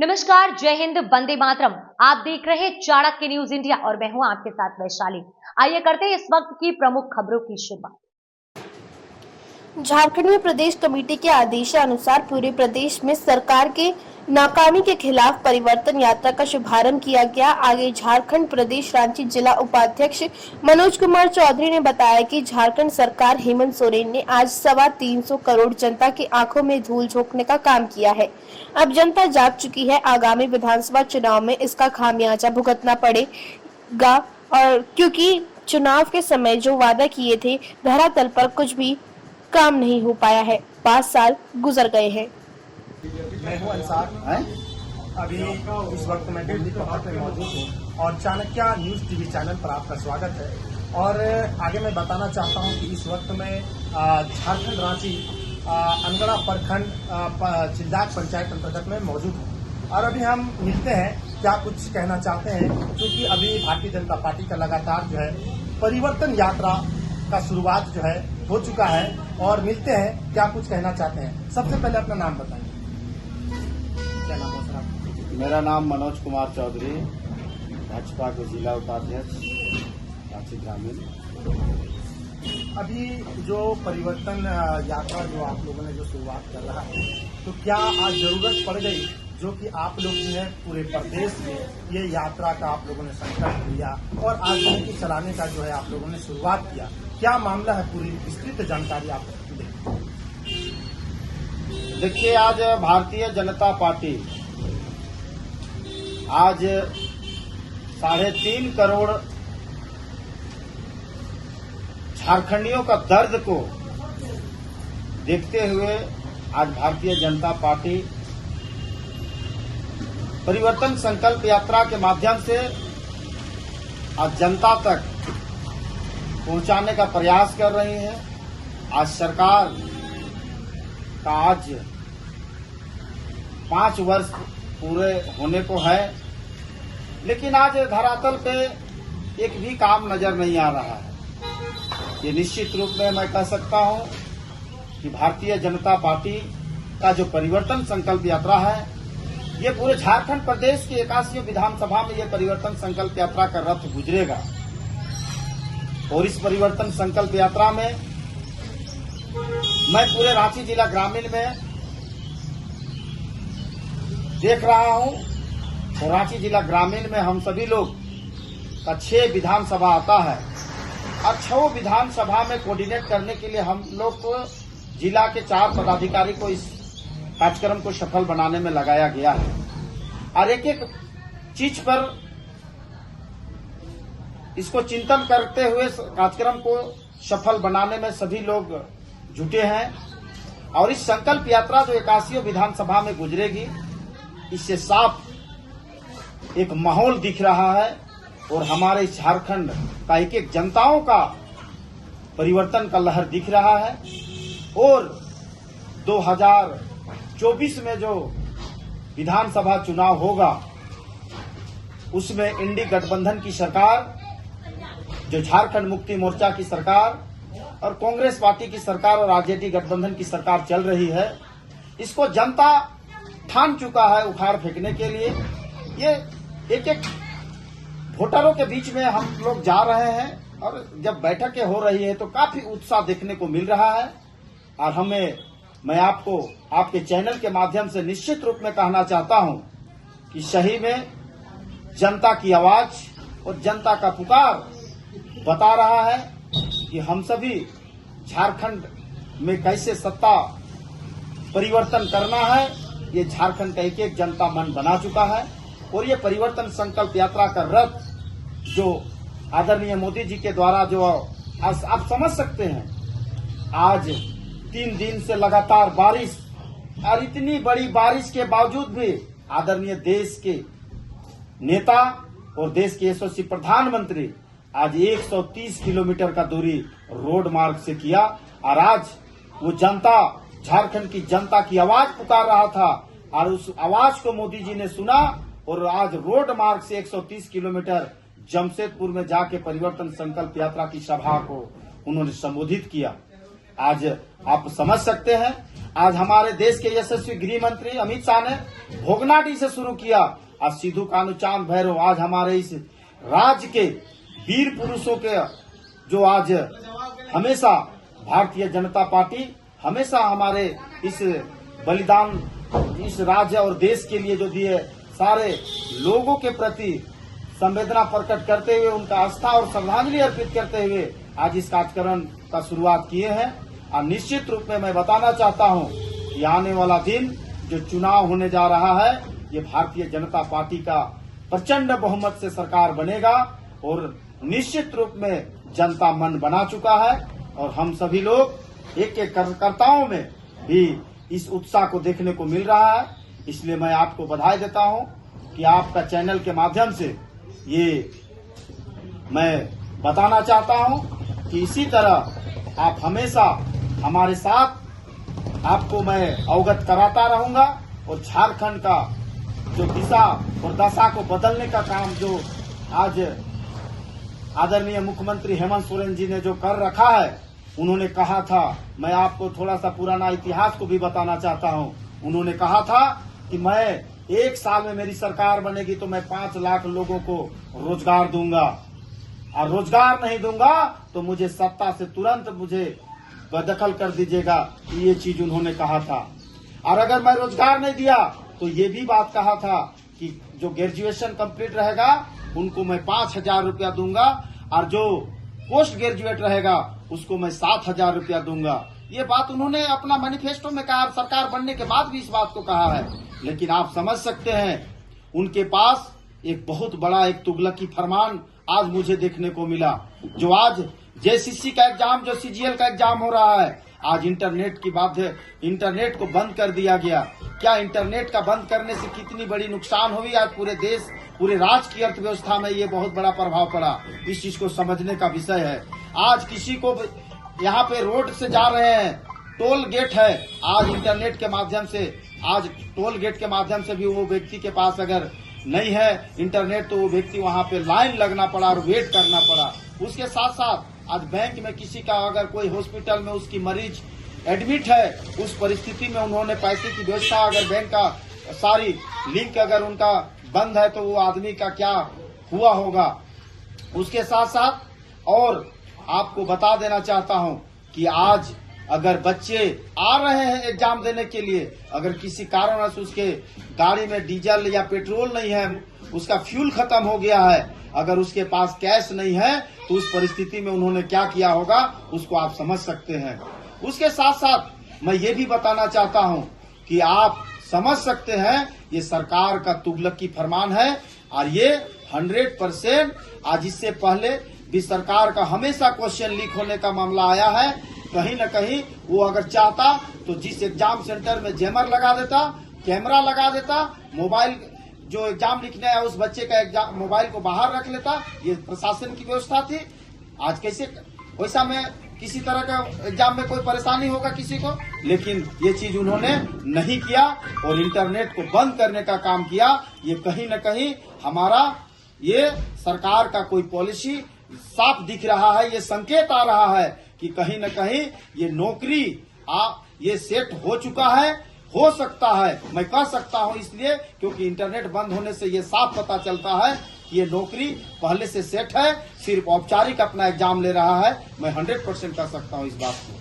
नमस्कार, जय हिंद, वंदे मातरम। आप देख रहे हैं चाणक्य न्यूज इंडिया और मैं हूं आपके साथ वैशाली। आइए करते हैं इस वक्त की प्रमुख खबरों की शुरुआत। झारखंड में प्रदेश कमेटी के आदेशानुसार पूरे प्रदेश में सरकार के नाकामी के खिलाफ परिवर्तन यात्रा का शुभारंभ किया गया। आगे झारखंड प्रदेश रांची जिला उपाध्यक्ष मनोज कुमार चौधरी ने बताया कि झारखंड सरकार हेमंत सोरेन ने आज 325 करोड़ जनता की आंखों में धूल झोंकने का काम किया है। अब जनता जाग चुकी है। आगामी विधानसभा चुनाव में इसका खामियाजा भुगतना पड़ेगा, और क्योंकि चुनाव के समय जो वादा किए थे धरातल पर कुछ भी काम नहीं हो पाया है। 5 साल गुजर गए हैं। मैं हूं अंसार। अभी इस वक्त मैं दिल्ली पहाड़ पर मौजूद हूं और चाणक्य न्यूज टीवी चैनल पर आपका स्वागत है। और आगे मैं बताना चाहता हूं कि इस वक्त मैं झारखंड रांची अनगढ़ा प्रखंड चिल्दाग पंचायत अंतर्गत में मौजूद हूं और अभी हम मिलते हैं, क्या कुछ कहना चाहते हैं, क्योंकि अभी भारतीय जनता पार्टी का लगातार जो है परिवर्तन यात्रा का शुरुआत जो है हो चुका है और मिलते हैं क्या कुछ कहना चाहते हैं। सबसे पहले अपना नाम बताइए। क्या नाम है सर आपका? मेरा नाम मनोज कुमार चौधरी, भाजपा के जिला उपाध्यक्ष रांची ग्रामीण। अभी जो परिवर्तन यात्रा जो आप लोगों ने जो शुरुआत कर रहा है, तो क्या आज जरूरत पड़ गई जो कि आप लोग जो है पूरे प्रदेश में ये यात्रा का आप लोगों ने संकल्प लिया और आज की चलाने का जो है आप लोगों ने शुरुआत किया, क्या मामला है? पूरी विस्तृत जानकारी आप दें। देखिए, आज भारतीय जनता पार्टी आज 3.5 करोड़ झारखंडियों का दर्द को देखते हुए आज भारतीय जनता पार्टी परिवर्तन संकल्प यात्रा के माध्यम से आज जनता तक पहुंचाने का प्रयास कर रही है। आज सरकार का आज 5 वर्ष पूरे होने को है, लेकिन आज धरातल पे एक भी काम नजर नहीं आ रहा है। ये निश्चित रूप में मैं कह सकता हूं कि भारतीय जनता पार्टी का जो परिवर्तन संकल्प यात्रा है, ये पूरे झारखंड प्रदेश की 81 विधानसभा में ये परिवर्तन संकल्प यात्रा का रथ गुजरेगा। और इस परिवर्तन संकल्प यात्रा में मैं पूरे रांची जिला ग्रामीण में देख रहा हूं, और रांची जिला ग्रामीण में हम सभी लोग का 6 विधानसभा आता है और 6 विधानसभा में कोऑर्डिनेट करने के लिए हम लोग को जिला के 4 पदाधिकारी को इस कार्यक्रम को सफल बनाने में लगाया गया है। और एक एक चीज पर इसको चिंतन करते हुए कार्यक्रम को सफल बनाने में सभी लोग जुटे हैं। और इस संकल्प यात्रा जो 81 विधानसभा में गुजरेगी, इससे साफ एक माहौल दिख रहा है और हमारे झारखंड का एक एक जनताओं का परिवर्तन का लहर दिख रहा है। और 2024 में जो विधानसभा चुनाव होगा, उसमें इंडी गठबंधन की सरकार, जो झारखंड मुक्ति मोर्चा की सरकार और कांग्रेस पार्टी की सरकार और आरजेडी गठबंधन की सरकार चल रही है, इसको जनता ठान चुका है उखाड़ फेंकने के लिए। ये एक एक वोटरों के बीच में हम लोग जा रहे हैं और जब बैठकें हो रही है तो काफी उत्साह देखने को मिल रहा है। और मैं आपको आपके चैनल के माध्यम से निश्चित रूप में कहना चाहता हूं कि सही में जनता की आवाज और जनता का पुकार बता रहा है कि हम सभी झारखंड में कैसे सत्ता परिवर्तन करना है, ये झारखंड का एक एक जनता मन बना चुका है। और ये परिवर्तन संकल्प यात्रा का रथ जो आदरणीय मोदी जी के द्वारा जो आप समझ सकते हैं, आज 3 दिन से लगातार बारिश और इतनी बड़ी बारिश के बावजूद भी आदरणीय देश के नेता और देश के यशस्वी प्रधानमंत्री आज 130 किलोमीटर का दूरी रोड मार्ग से किया। और आज वो जनता, झारखंड की जनता की आवाज पुकार रहा था और उस आवाज को मोदी जी ने सुना और आज रोड मार्ग से 130 किलोमीटर जमशेदपुर में जाके परिवर्तन संकल्प यात्रा की सभा को उन्होंने संबोधित किया। आज आप समझ सकते हैं। आज हमारे देश के यशस्वी गृह मंत्री अमित शाह ने भोगनाडी से शुरू किया, आज सिद्धू कान्हू चांद भैरव, आज हमारे इस राज्य के वीर पुरुषों के जो आज हमेशा भारतीय जनता पार्टी हमेशा हमारे इस बलिदान इस राज्य और देश के लिए जो दिए, सारे लोगों के प्रति संवेदना प्रकट करते हुए उनका आस्था और श्रद्धांजलि अर्पित करते हुए आज इस कार्यक्रम का शुरुआत किए हैं। और निश्चित रूप में मैं बताना चाहता हूं कि आने वाला दिन जो चुनाव होने जा रहा है, ये भारतीय जनता पार्टी का प्रचंड बहुमत से सरकार बनेगा और निश्चित रूप में जनता मन बना चुका है और हम सभी लोग एक एक कार्यकर्ताओं में भी इस उत्साह को देखने को मिल रहा है। इसलिए मैं आपको बधाई देता हूं कि आपका चैनल के माध्यम से ये मैं बताना चाहता हूं कि इसी तरह आप हमेशा हमारे साथ, आपको मैं अवगत कराता रहूंगा और झारखंड का जो दिशा और दशा को बदलने का काम जो आज आदरणीय मुख्यमंत्री हेमंत सोरेन जी ने जो कर रखा है, उन्होंने कहा था, मैं आपको थोड़ा सा पुराना इतिहास को भी बताना चाहता हूं। उन्होंने कहा था कि मैं 1 साल में मेरी सरकार बनेगी तो मैं 5 लाख लोगों को रोजगार दूंगा, और रोजगार नहीं दूंगा तो मुझे सत्ता से तुरंत मुझे बदखल कर दीजिएगा। ये चीज उन्होंने कहा था। और अगर मैं रोजगार नहीं दिया तो ये भी बात कहा था कि जो ग्रेजुएशन कंप्लीट रहेगा उनको मैं 5,000 रुपया दूंगा, और जो पोस्ट ग्रेजुएट रहेगा उसको मैं 7,000 रुपया दूंगा। ये बात उन्होंने अपना मैनिफेस्टो में कहा, सरकार बनने के बाद भी इस बात को कहा है। लेकिन आप समझ सकते हैं उनके पास एक बहुत बड़ा एक तुगलकी फरमान आज मुझे देखने को मिला। जो आज जेसीसी का एग्जाम, जो सीजीएल का एग्जाम हो रहा है, आज इंटरनेट की बात है, इंटरनेट को बंद कर दिया गया। क्या इंटरनेट का बंद करने से कितनी बड़ी नुकसान हुई? आज पूरे देश, पूरे राज्य की अर्थव्यवस्था में ये बहुत बड़ा प्रभाव पड़ा। इस चीज को समझने का विषय है। आज किसी को यहाँ पे रोड से जा रहे हैं, टोल गेट है, आज इंटरनेट के माध्यम से, आज टोल गेट के माध्यम से भी वो व्यक्ति के पास अगर नहीं है इंटरनेट तो वो व्यक्ति वहाँ पे लाइन लगना पड़ा और वेट करना पड़ा। उसके साथ साथ आज बैंक में किसी का अगर कोई हॉस्पिटल में उसकी मरीज एडमिट है, उस परिस्थिति में उन्होंने पैसे की व्यवस्था, अगर बैंक का सारी लिंक अगर उनका बंद है तो वो आदमी का क्या हुआ होगा। उसके साथ साथ और आपको बता देना चाहता हूं कि आज अगर बच्चे आ रहे हैं एग्जाम देने के लिए, अगर किसी कारणवश उसके गाड़ी में डीजल या पेट्रोल नहीं है, उसका फ्यूल खत्म हो गया है, अगर उसके पास कैश नहीं है तो उस परिस्थिति में उन्होंने क्या किया होगा उसको आप समझ सकते हैं। उसके साथ साथ मैं ये भी बताना चाहता हूं कि आप समझ सकते हैं ये सरकार का तुगलकी फरमान है और ये 100% आज इससे पहले भी सरकार का हमेशा क्वेश्चन लीक होने का मामला आया है। कहीं न कहीं वो अगर चाहता तो जिस एग्जाम सेंटर में जैमर लगा देता, कैमरा लगा देता, मोबाइल जो एग्जाम लिखने आया उस बच्चे का एग्जाम मोबाइल को बाहर रख लेता। ये प्रशासन की व्यवस्था थी। आज कैसे वैसा में किसी तरह का एग्जाम में कोई परेशानी होगा किसी को, लेकिन ये चीज उन्होंने नहीं किया और इंटरनेट को बंद करने का काम किया। ये कहीं न कहीं हमारा ये सरकार का कोई पॉलिसी साफ दिख रहा है। ये संकेत आ रहा है कि कहीं न कहीं ये नौकरी ये सेट हो चुका है, हो सकता है, मैं कह सकता हूं इसलिए क्योंकि इंटरनेट बंद होने से ये साफ पता चलता है कि ये नौकरी पहले से सेट है, सिर्फ औपचारिक अपना एग्जाम ले रहा है। मैं 100% कह सकता हूं इस बात को।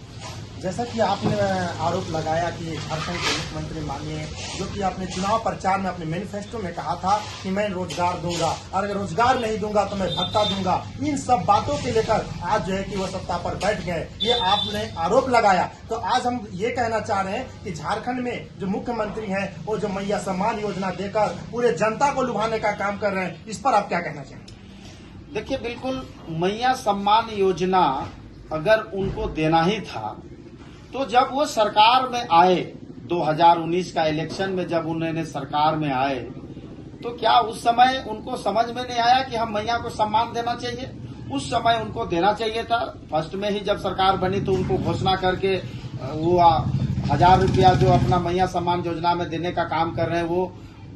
जैसा कि आपने आरोप लगाया कि झारखंड के मुख्यमंत्री माननीय, जो कि आपने चुनाव प्रचार में अपने मैनिफेस्टो में कहा था कि मैं रोजगार दूंगा और अगर रोजगार नहीं दूंगा तो मैं भत्ता दूंगा, इन सब बातों के लेकर आज जो है कि वो सत्ता पर बैठ गए, ये आपने आरोप लगाया। तो आज हम ये कहना चाह रहे हैं कि झारखंड में जो मुख्यमंत्री हैं वो जो मैया सम्मान योजना देकर पूरे जनता को लुभाने का काम कर रहे हैं, इस पर आप क्या कहना चाहेंगे? देखिए, बिल्कुल मैया सम्मान योजना अगर उनको देना ही था तो जब वो सरकार में आए 2019 का इलेक्शन में जब उन्होंने सरकार में आए तो क्या उस समय उनको समझ में नहीं आया कि हम मैया को सम्मान देना चाहिए? उस समय उनको देना चाहिए था। फर्स्ट में ही जब सरकार बनी तो उनको घोषणा करके वो 1,000 रुपया जो अपना मैया सम्मान योजना में देने का काम कर रहे हैं वो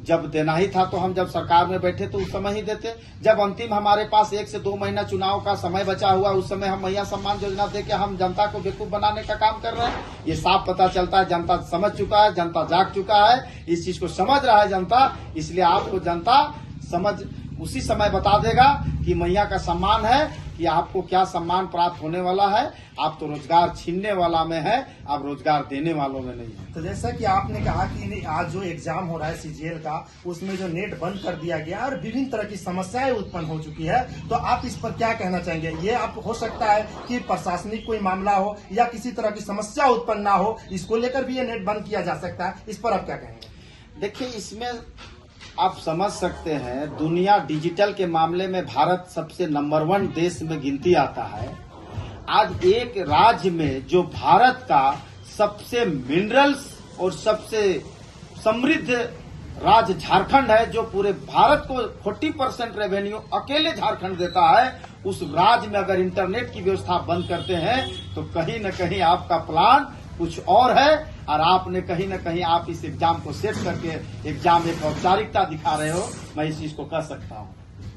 जब देना ही था तो हम जब सरकार में बैठे तो उस समय ही देते। जब अंतिम हमारे पास 1 से 2 महीना चुनाव का समय बचा हुआ, उस समय हम मैया सम्मान योजना दे के हम जनता को बेवकूफ बनाने का काम कर रहे हैं। ये साफ पता चलता है, जनता समझ चुका है, जनता जाग चुका है, इस चीज को समझ रहा है जनता। इसलिए आपको जनता समझ उसी समय बता देगा कि मैया का सम्मान है कि आपको क्या सम्मान प्राप्त होने वाला है। आप तो रोजगार छीनने वाला में है, आप रोजगार देने वालों में नहीं है। तो जैसा कि आपने कहा कि आज जो एग्जाम हो रहा है सीजीएल का, उसमें जो नेट बंद कर दिया गया और विभिन्न तरह की समस्याएं उत्पन्न हो चुकी है, तो आप इस पर क्या कहना चाहेंगे? ये आप हो सकता है कि प्रशासनिक कोई मामला हो या किसी तरह की समस्या उत्पन्न ना हो, इसको लेकर भी ये नेट बंद किया जा सकता है, इस पर आप क्या कहेंगे? देखिए, इसमें आप समझ सकते हैं, दुनिया डिजिटल के मामले में भारत सबसे नंबर 1 देश में गिनती आता है। आज एक राज्य में जो भारत का सबसे मिनरल्स और सबसे समृद्ध राज्य झारखंड है, जो पूरे भारत को 40% रेवेन्यू अकेले झारखंड देता है, उस राज्य में अगर इंटरनेट की व्यवस्था बंद करते हैं तो कहीं न कहीं आपका प्लान कुछ और है और आपने कहीं न कहीं आप इस एग्जाम को सेट करके एग्जाम एक औपचारिकता दिखा रहे हो। मैं इस चीज को कह सकता हूँ।